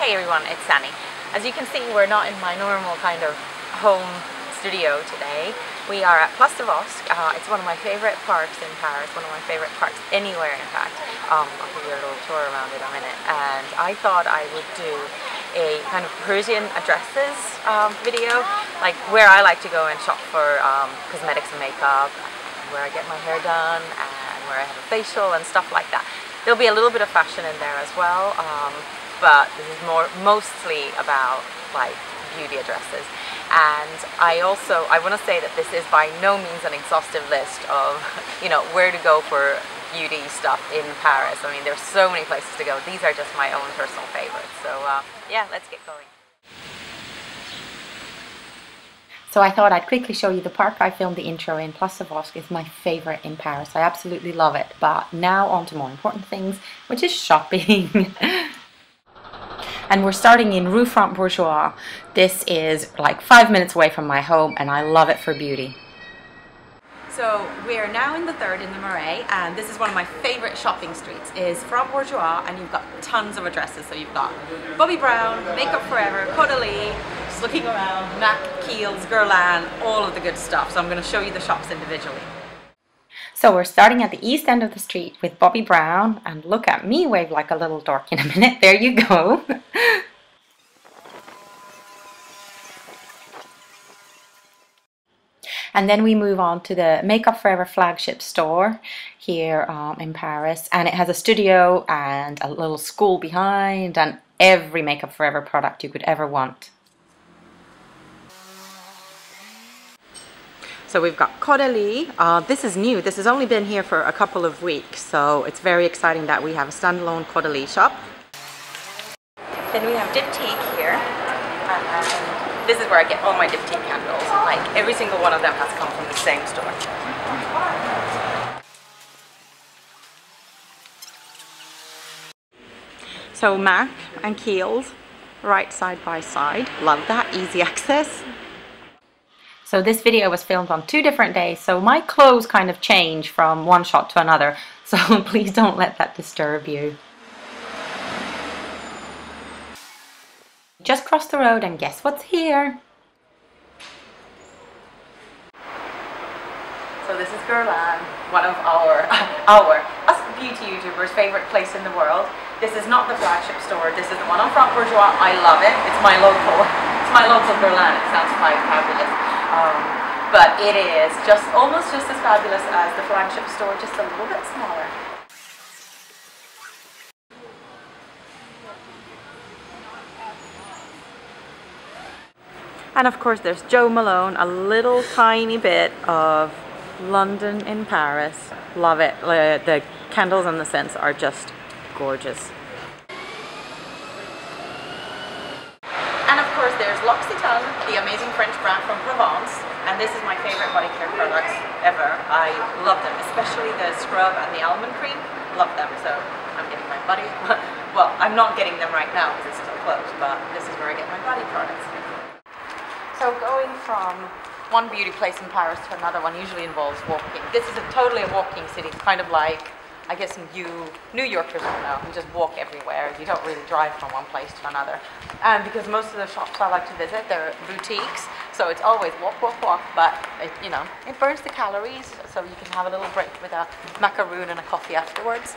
Hey everyone, it's Sunny. As you can see, we're not in my normal kind of home studio today. We are at Place de Vosqes. It's one of my favorite parks in Paris, one of my favorite parks anywhere in fact. I'll give you a little tour around it in a minute. And I thought I would do a kind of Parisian addresses video, like where I like to go and shop for cosmetics and makeup, where I get my hair done and where I have a facial and stuff like that. There'll be a little bit of fashion in there as well. But this is mostly about like beauty addresses. And I want to say that this is by no means an exhaustive list of, you know, where to go for beauty stuff in Paris. I mean, there's so many places to go. These are just my own personal favorites. So yeah, let's get going. So I thought I'd quickly show you the park I filmed the intro in. Place de Vosqes is my favorite in Paris. I absolutely love it. But now on to more important things, which is shopping. And we're starting in Rue Bourgeois. This is like 5 minutes away from my home and I love it for beauty. So we are now in the third in the Marais, and this is one of my favorite shopping streets, is Front Bourgeois, and you've got tons of addresses. So you've got Bobbi Brown, Makeup Forever, Caudelie, just looking around, MAC, Kiehls, Guerlain, all of the good stuff. So I'm going to show you the shops individually. So we're starting at the east end of the street with Bobbi Brown, and look at me wave like a little dork in a minute. There you go. And then we move on to the Makeup Forever flagship store here in Paris, and it has a studio and a little school behind and every Makeup Forever product you could ever want. So we've got Caudelie. This is new. This has only been here for a couple of weeks, so it's very exciting that we have a standalone Caudelie shop. Then we have Diptyque here. This is where I get all my Diptyque candles. Like every single one of them has come from the same store. So MAC and Kiehls, right side by side. Love that, easy access. So this video was filmed on 2 different days, so my clothes kind of change from one shot to another, so please don't let that disturb you. Just cross the road and guess what's here? So this is Guerlain, one of us beauty YouTubers' favorite place in the world. This is not the flagship store, this is the one on Front Bourgeois. I love it. It's my local Guerlain. It sounds quite fabulous. But it is almost just as fabulous as the flagship store, just a little bit smaller. And of course there's Jo Malone, a little tiny bit of London in Paris. Love it. The candles and the scents are just gorgeous. And of course there's L'Occitane, the amazing French brand from Provence, and this is my favorite body care products ever. I love them, especially the scrub and the almond cream. Love them, so I'm getting my body, well, I'm not getting them right now because it's still closed, but this is where I get my body products. So going from one beauty place in Paris to another one usually involves walking. This is totally a walking city. It's kind of like, I guess you New Yorkers will know, you just walk everywhere. You don't really drive from one place to another. And because most of the shops I like to visit, they're boutiques, so it's always walk, walk, walk, but you know, it burns the calories, so you can have a little break with a macaroon and a coffee afterwards.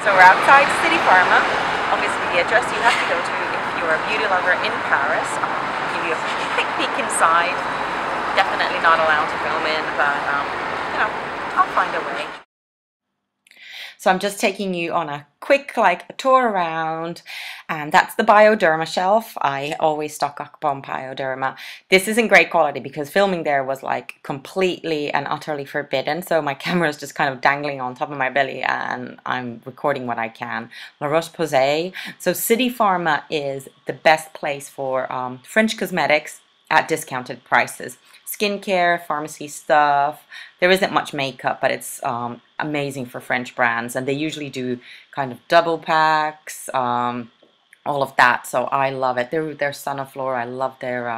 So we're outside City Pharma. Obviously the address you have to go to if you're a beauty lover in Paris. I'll give you a quick peek inside. Definitely not allowed to film in, but you know, I'll find a way. So I'm just taking you on a quick tour around, and that's the Bioderma shelf. I always stock up on Bioderma. This isn't great quality because filming there was like completely and utterly forbidden, so my camera is just kind of dangling on top of my belly and I'm recording what I can. La Roche-Posay. So City Pharma is the best place for French cosmetics at discounted prices. Skincare, pharmacy stuff. There isn't much makeup, but it's amazing for French brands, and they usually do kind of double packs, all of that. So I love it. Their Sunaflora, I love their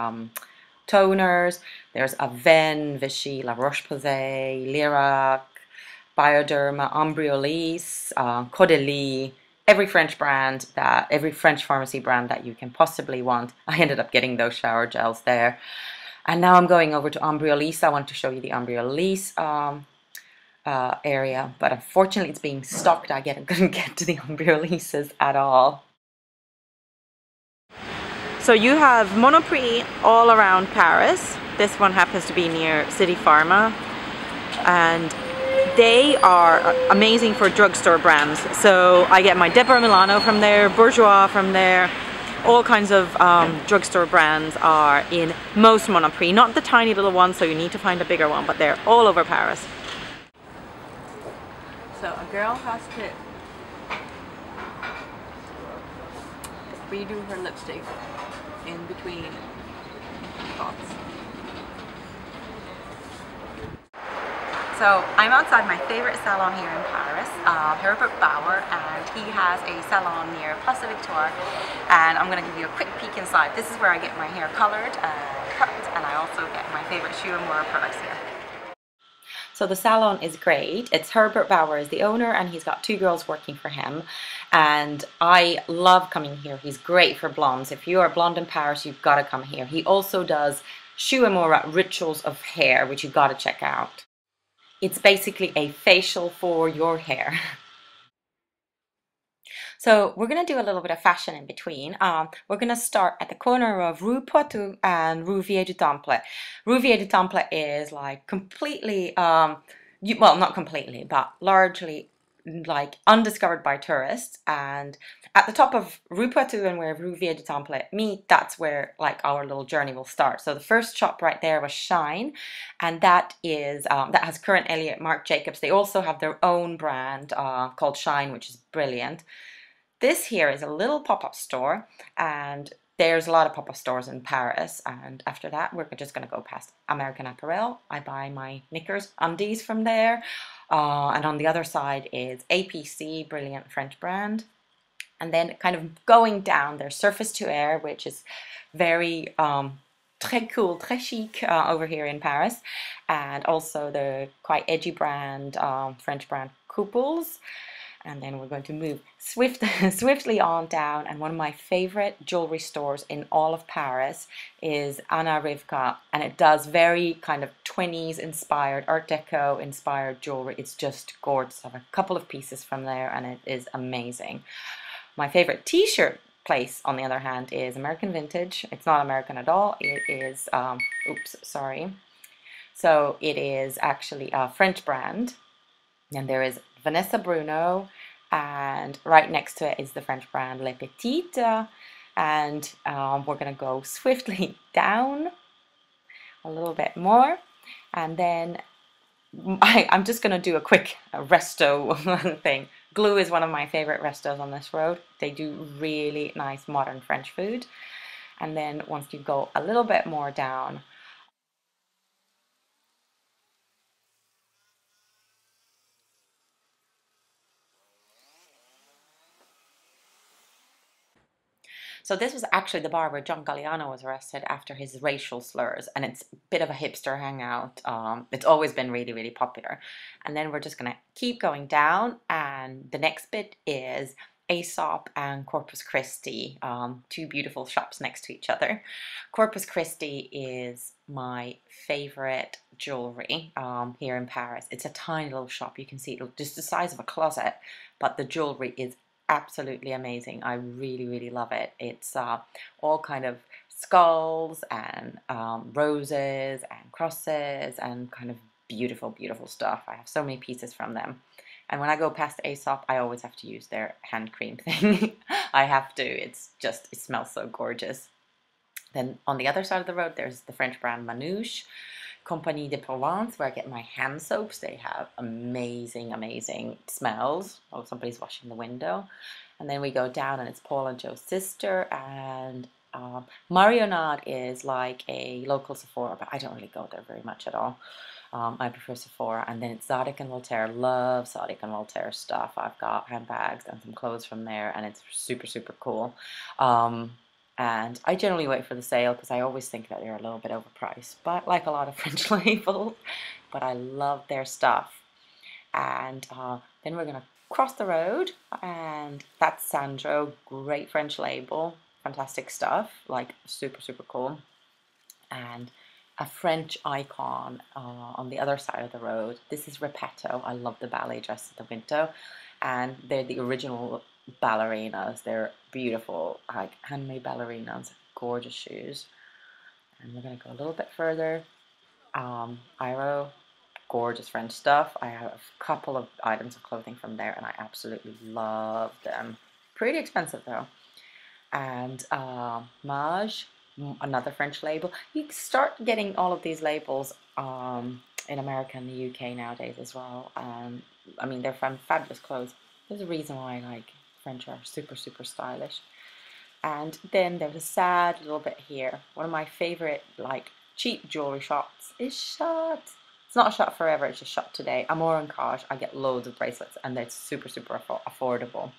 toners. There's Aven, Vichy, La Roche-Posay, Lirac, Bioderma, Embryolisse, Caudelie, every French brand every French pharmacy brand that you can possibly want. I ended up getting those shower gels there. And now I'm going over to Embryolisse. I want to show you the Embryolisse area, but unfortunately it's being stocked. I couldn't get to the Embryolisses at all. So you have Monop Beauty all around Paris. This one happens to be near City Pharma, and they are amazing for drugstore brands. So I get my Deborah Milano from there, Bourjois from there. All kinds of drugstore brands are in most Monop Beauty, not the tiny little ones, so you need to find a bigger one, but they're all over Paris. So a girl has to redo her lipstick in between spots. So I'm outside my favorite salon here in Paris, Herbert Bauer, and he has a salon near Place des Victoires, and I'm going to give you a quick peek inside. This is where I get my hair colored and cut, and I also get my favorite soooooooo products here. So the salon is great. It's Herbert Bauer is the owner, and he's got 2 girls working for him, and I love coming here. He's great for blondes. If you are blonde in Paris, you've got to come here. He also does soooooooo rituals of hair, which you've got to check out. It's basically a facial for your hair. So we're going to do a little bit of fashion in between. We're going to start at the corner of Rue Poitou and Rue Vieille du Temple. Rue Vieille du Temple is like completely, well, not completely, but largely like undiscovered by tourists, and at the top of Rue Poitou and where Rue Vieille du Temple meet, that's where like our little journey will start. So the first shop right there was Shine, and that is that has Current Elliott, Marc Jacobs. They also have their own brand called Shine, which is brilliant. This here is a little pop-up store, and there's a lot of pop-up stores in Paris, and after that we're just going to go past American Apparel. I buy my knickers, undies from there. And on the other side is A.P.C, brilliant French brand. And then kind of going down, there's Surface to Air, which is very très cool, très chic over here in Paris. And also the quite edgy brand, French brand Kooples. And then we're going to move swiftly on down, and one of my favorite jewelry stores in all of Paris is Anna Rivka, and it does very kind of 20s inspired, Art Deco inspired jewelry. It's just gorgeous. I have a couple of pieces from there, and it is amazing. My favorite t-shirt place, on the other hand, is American Vintage. It's not American at all. It is, oops, sorry. So it is actually a French brand, and there is Vanessa Bruno, and right next to it is the French brand Les Petites, and we're going to go swiftly down a little bit more, and then I'm just going to do a quick resto thing. Glou is one of my favorite restos on this road. They do really nice modern French food. And then once you go a little bit more down, so this was actually the bar where John Galliano was arrested after his racial slurs, and it's a bit of a hipster hangout. It's always been really, really popular. And then we're just going to keep going down, and the next bit is Aesop and Corpus Christi, 2 beautiful shops next to each other. Corpus Christi is my favorite jewelry here in Paris. It's a tiny little shop. You can see it's just the size of a closet, but the jewelry is absolutely amazing. I really, really love it. It's all kind of skulls and roses and crosses and kind of beautiful, beautiful stuff. I have so many pieces from them. And when I go past Aesop, I always have to use their hand cream thing. I have to. It's just, it smells so gorgeous. Then on the other side of the road, there's the French brand Manoush, Compagnie de Provence, where I get my hand soaps. They have amazing, amazing smells. Oh, somebody's washing the window. And then we go down, and it's Paul and Joe's sister. And Marionade is like a local Sephora, but I don't really go there very much at all. I prefer Sephora. And then it's Zadig and Voltaire. Love Zadig and Voltaire stuff. I've got handbags and some clothes from there, and it's super, super cool. And I generally wait for the sale because I always think that they're a little bit overpriced, but like a lot of French labels, but I love their stuff. And then we're going to cross the road, and that's Sandro, great French label, fantastic stuff, like super, super cool. And a French icon on the other side of the road. This is Repetto. I love the ballet dress at the window, and they're the original ballerinas. They're beautiful, like handmade ballerinas, gorgeous shoes. And we're going to go a little bit further. Iro, gorgeous French stuff. I have a couple of items of clothing from there, and I absolutely love them. Pretty expensive though. And Mage, another French label. You start getting all of these labels in America and the UK nowadays as well. I mean, they're fabulous clothes. There's a reason why like French are super, super stylish. And then there's a sad little bit here. One of my favorite like cheap jewelry shops is shut. It's not shut forever, it's just shut today. Amour and Cage, I get loads of bracelets and they're super, super affordable.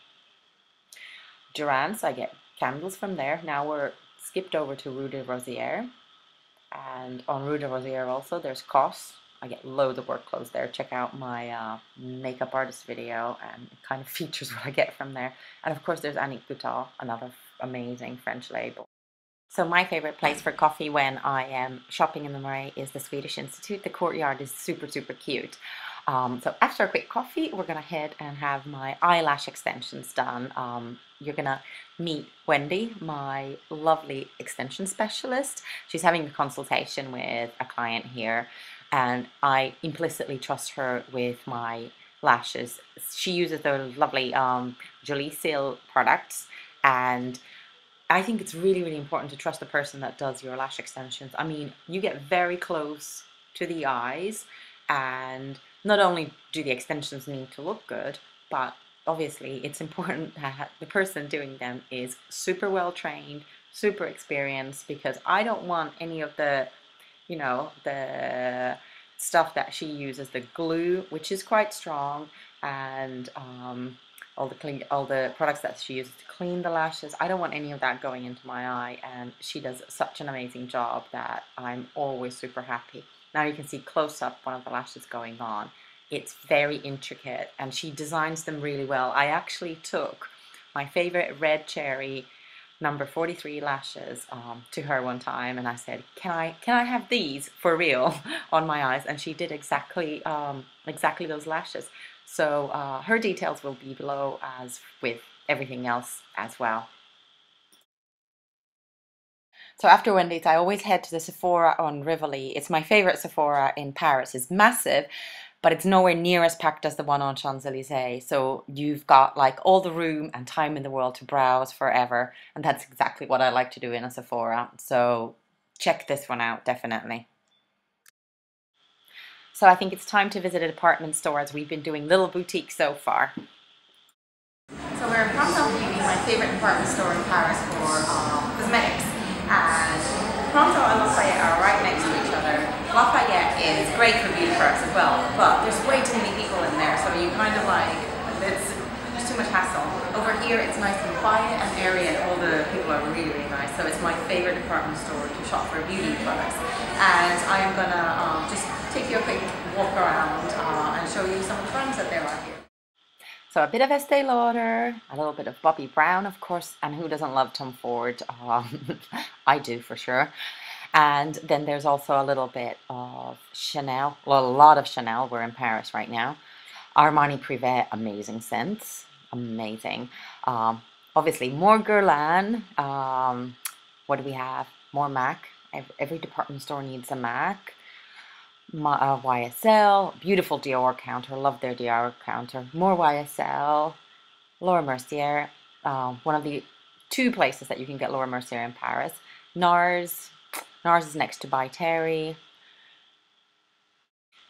Durance, I get candles from there. Now we're skipped over to Rue de Rosière. And on Rue de Rosière also, there's Cos. I get loads of work clothes there. Check out my makeup artist video, and it kind of features what I get from there. And of course, there's Annick Goutal, another amazing French label. So my favorite place for coffee when I am shopping in the Marais is the Swedish Institute. The courtyard is super, super cute. So after a quick coffee, we're going to head and have my eyelash extensions done. You're going to meet Wendy, my lovely extension specialist. She's having a consultation with a client here, and I implicitly trust her with my lashes. She uses those lovely Jolie Seal products, and I think it's really, really important to trust the person that does your lash extensions. I mean, you get very close to the eyes, and not only do the extensions need to look good, but obviously it's important that the person doing them is super well trained, super experienced, because I don't want any of the, you know, the stuff that she uses, the glue, which is quite strong, and all the products that she uses to clean the lashes. I don't want any of that going into my eye, and she does such an amazing job that I'm always super happy. Now you can see close up one of the lashes going on. It's very intricate, and she designs them really well. I actually took my favorite red cherry number 43 lashes to her one time, and I said, can I have these for real on my eyes? And she did exactly those lashes. So her details will be below, as with everything else as well. So after Wendy's, I always head to the Sephora on Rivoli. It's my favorite Sephora in Paris. It's massive, but it's nowhere near as packed as the one on Champs-Élysées. So you've got like all the room and time in the world to browse forever. And that's exactly what I like to do in a Sephora. So check this one out, definitely. So I think it's time to visit a department store, as we've been doing little boutiques so far. So we're in Monop Beauty, my favorite department store in Paris for cosmetics. And Pronto and Lafayette are right next to each other. Lafayette is great for beauty products as well, but there's way too many people in there, so you kind of like, it's just too much hassle. Over here it's nice and quiet and airy, and all the people are really, really nice. So it's my favorite department store to shop for beauty products. And I am gonna just take you a quick walk around and show you some of the brands that there are here. So a bit of Estee Lauder, a little bit of Bobbi Brown, of course, and who doesn't love Tom Ford? I do for sure. And then there's also a little bit of Chanel, well, a lot of Chanel. We're in Paris right now. Armani Privé, amazing scents, amazing. Obviously more Guerlain. What do we have? More MAC. Every department store needs a MAC. YSL, beautiful Dior counter, love their Dior counter. More YSL, Laura Mercier, one of the 2 places that you can get Laura Mercier in Paris. NARS is next to By Terry.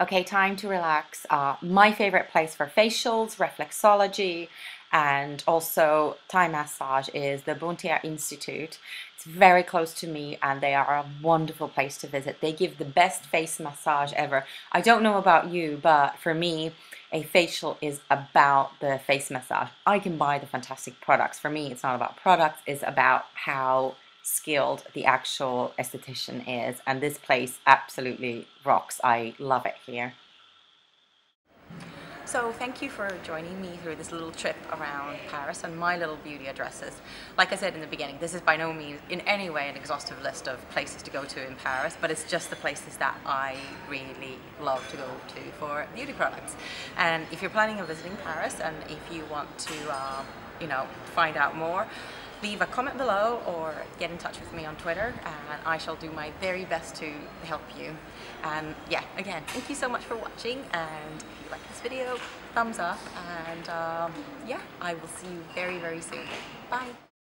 Okay, time to relax. My favorite place for facials, reflexology, and also Thai massage is the Bontier Institute. It's very close to me, and they are a wonderful place to visit. They give the best face massage ever. I don't know about you, but for me, a facial is about the face massage. I can buy the fantastic products. For me, it's not about products, it's about how skilled the actual esthetician is, and this place absolutely rocks. I love it here. So thank you for joining me through this little trip around Paris and my little beauty addresses. Like I said in the beginning, this is by no means in any way an exhaustive list of places to go to in Paris, but it's just the places that I really love to go to for beauty products. And if you're planning on visiting Paris and if you want to, you know, find out more, leave a comment below or get in touch with me on Twitter and I shall do my very best to help you. And yeah, again, thank you so much for watching, and if you like this video, thumbs up, and yeah, I will see you very, very soon. Bye!